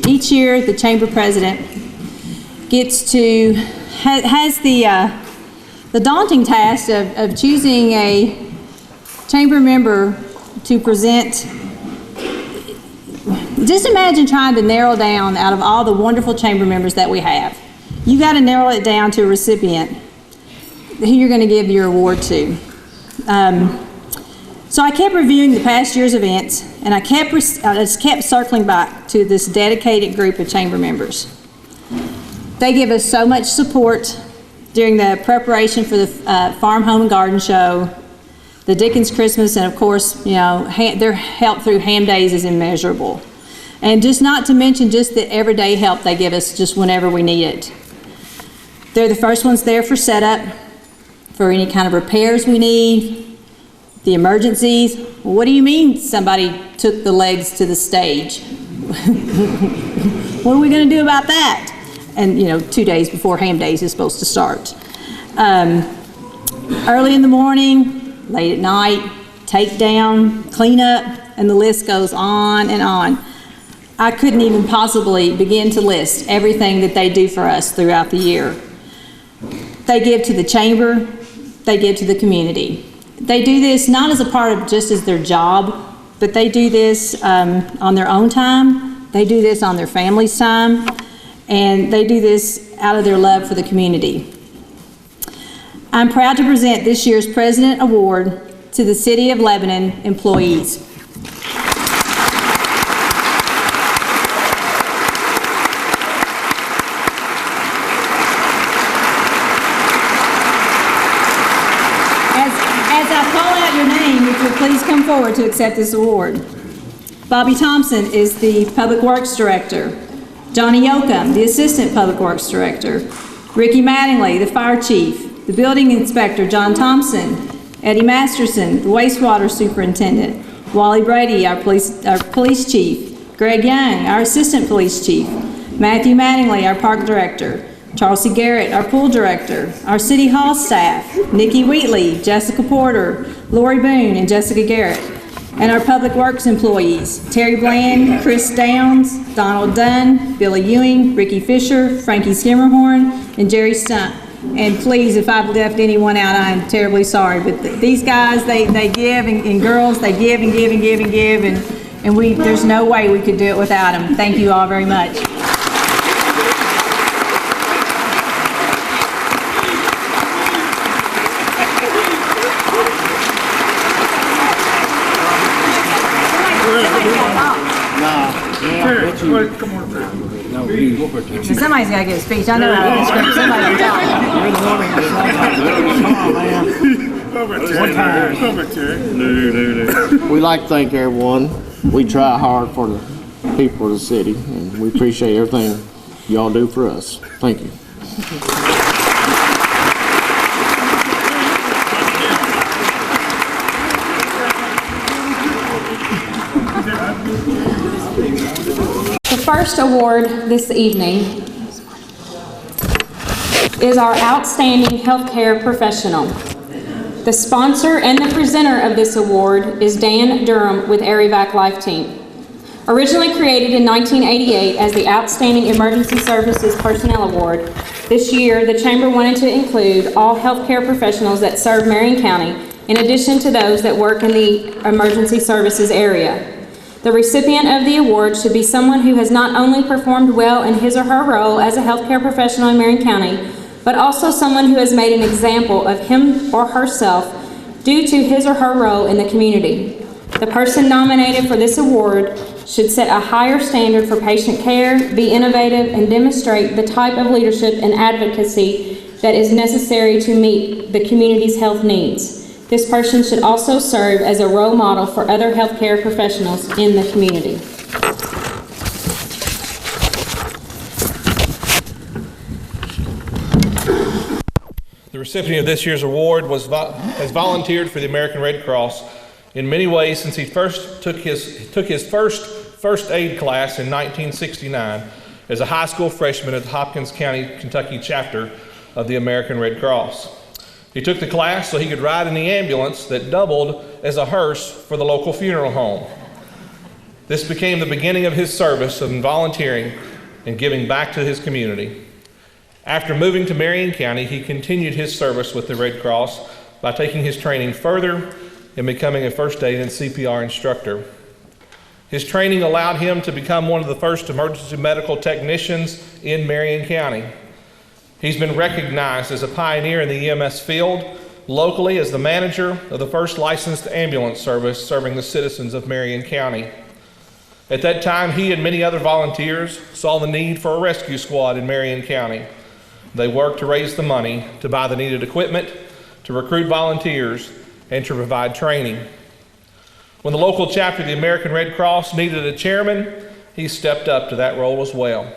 Each year, the chamber president has the daunting task of choosing a chamber member to present. Just imagine trying to narrow down out of all the wonderful chamber members that we have. You got to narrow it down to a recipient who you're going to give your award to. So I kept reviewing the past year's events, and I just kept circling back to this dedicated group of chamber members. They give us so much support during the preparation for the Farm, Home, and Garden Show, the Dickens Christmas, and of course, you know, their help through Ham Days is immeasurable. And just not to mention just the everyday help they give us just whenever we need it. They're the first ones there for setup, for any kind of repairs we need, the emergencies. Well, what do you mean somebody took the legs to the stage? What are we going to do about that? And, you know, 2 days before Ham Days is supposed to start. Early in the morning, late at night, take down, clean up, and the list goes on and on. I couldn't even possibly begin to list everything that they do for us throughout the year. They give to the chamber, they give to the community. They do this not as a part of just as their job, but they do this on their own time. They do this on their family's time, and they do this out of their love for the community. I'm proud to present this year's President Award to the City of Lebanon employees. As I call out your name, if you'll please come forward to accept this award. Bobby Thompson is the Public Works Director. Johnny Yoakum, the Assistant Public Works Director. Ricky Mattingly, the Fire Chief. The Building Inspector, John Thompson. Eddie Masterson, the Wastewater Superintendent. Wally Brady, our Police Chief. Greg Young, our Assistant Police Chief. Matthew Mattingly, our Park Director. Charles C. Garrett, our Pool Director. Our City Hall staff, Nikki Wheatley, Jessica Porter, Lori Boone, and Jessica Garrett. And our Public Works employees, Terry Bland, Chris Downs, Donald Dunn, Billy Ewing, Ricky Fisher, Frankie Skimmerhorn, and Jerry Stump. And please, if I've left anyone out, I'm terribly sorry. But these guys, they give, and girls, they give and give and give and give, and there's no way we could do it without them. Thank you all very much. Somebody's got to give a speech. I know how to script. Somebody can talk. We'd like to thank everyone. We try hard for the people of the city, and we appreciate everything y'all do for us. Thank you. The first award this evening is our Outstanding Healthcare Professional. The sponsor and the presenter of this award is Dan Durham with ARIVAC Life Team. Originally created in 1988 as the Outstanding Emergency Services Personnel Award, this year the Chamber wanted to include all healthcare professionals that serve Marion County, in addition to those that work in the emergency services area. The recipient of the award should be someone who has not only performed well in his or her role as a healthcare professional in Marion County, but also someone who has made an example of him or herself due to his or her role in the community. The person nominated for this award should set a higher standard for patient care, be innovative, and demonstrate the type of leadership and advocacy that is necessary to meet the community's health needs. This person should also serve as a role model for other healthcare professionals in the community. The recipient of this year's award has volunteered for the American Red Cross in many ways since he took his first aid class in 1969 as a high school freshman at the Hopkins County, Kentucky chapter of the American Red Cross. He took the class so he could ride in the ambulance that doubled as a hearse for the local funeral home. This became the beginning of his service of volunteering and giving back to his community. After moving to Marion County, he continued his service with the Red Cross by taking his training further and becoming a first aid and CPR instructor. His training allowed him to become one of the first emergency medical technicians in Marion County. He's been recognized as a pioneer in the EMS field, locally as the manager of the first licensed ambulance service serving the citizens of Marion County. At that time, he and many other volunteers saw the need for a rescue squad in Marion County. They worked to raise the money to buy the needed equipment, to recruit volunteers, and to provide training. When the local chapter of the American Red Cross needed a chairman, he stepped up to that role as well.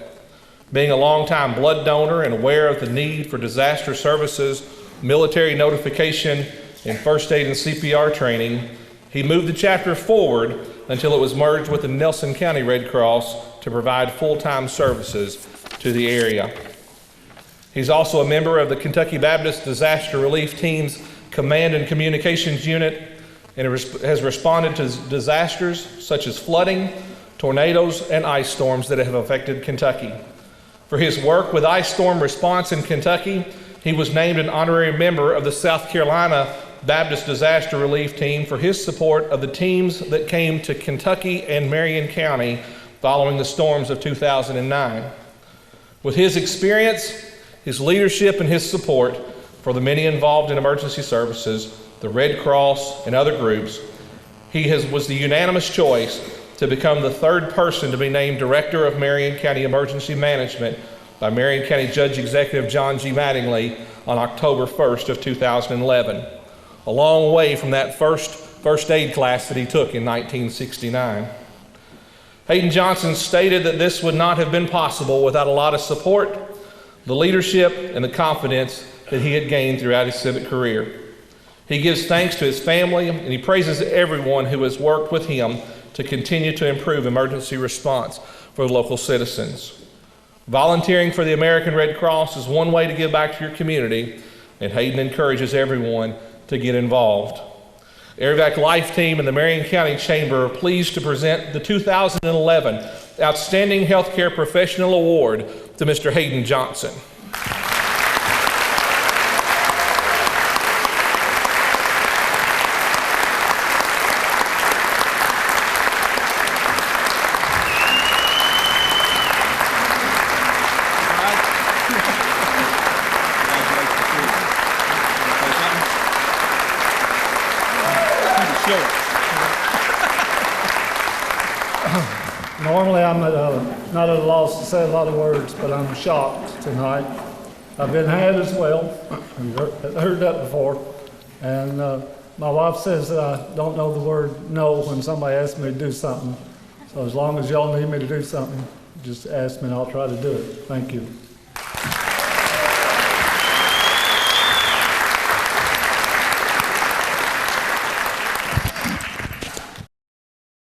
Being a longtime blood donor and aware of the need for disaster services, military notification, and first aid and CPR training, he moved the chapter forward until it was merged with the Nelson County Red Cross to provide full-time services to the area. He's also a member of the Kentucky Baptist Disaster Relief Team's Command and Communications Unit and has responded to disasters such as flooding, tornadoes, and ice storms that have affected Kentucky. For his work with ice storm response in Kentucky, he was named an honorary member of the South Carolina Baptist Disaster Relief Team for his support of the teams that came to Kentucky and Marion County following the storms of 2009. With his experience, his leadership, and his support for the many involved in emergency services, the Red Cross, and other groups, he was the unanimous choice to become the third person to be named Director of Marion County Emergency Management by Marion County Judge Executive John G. Mattingly on October 1st of 2011, a long way from that first aid class that he took in 1969. Hayden Johnson stated that this would not have been possible without a lot of support, the leadership, and the confidence that he had gained throughout his civic career. He gives thanks to his family, and he praises everyone who has worked with him to continue to improve emergency response for local citizens. Volunteering for the American Red Cross is one way to give back to your community, and Hayden encourages everyone to get involved. AirVac Life Team and the Marion County Chamber are pleased to present the 2011 Outstanding Healthcare Professional Award to Mr. Hayden Johnson. Normally, I'm not at a loss to say a lot of words, but I'm shocked tonight. I've been had as well. I've heard that before. And my wife says that I don't know the word no when somebody asks me to do something. So as long as y'all need me to do something, just ask me and I'll try to do it. Thank you.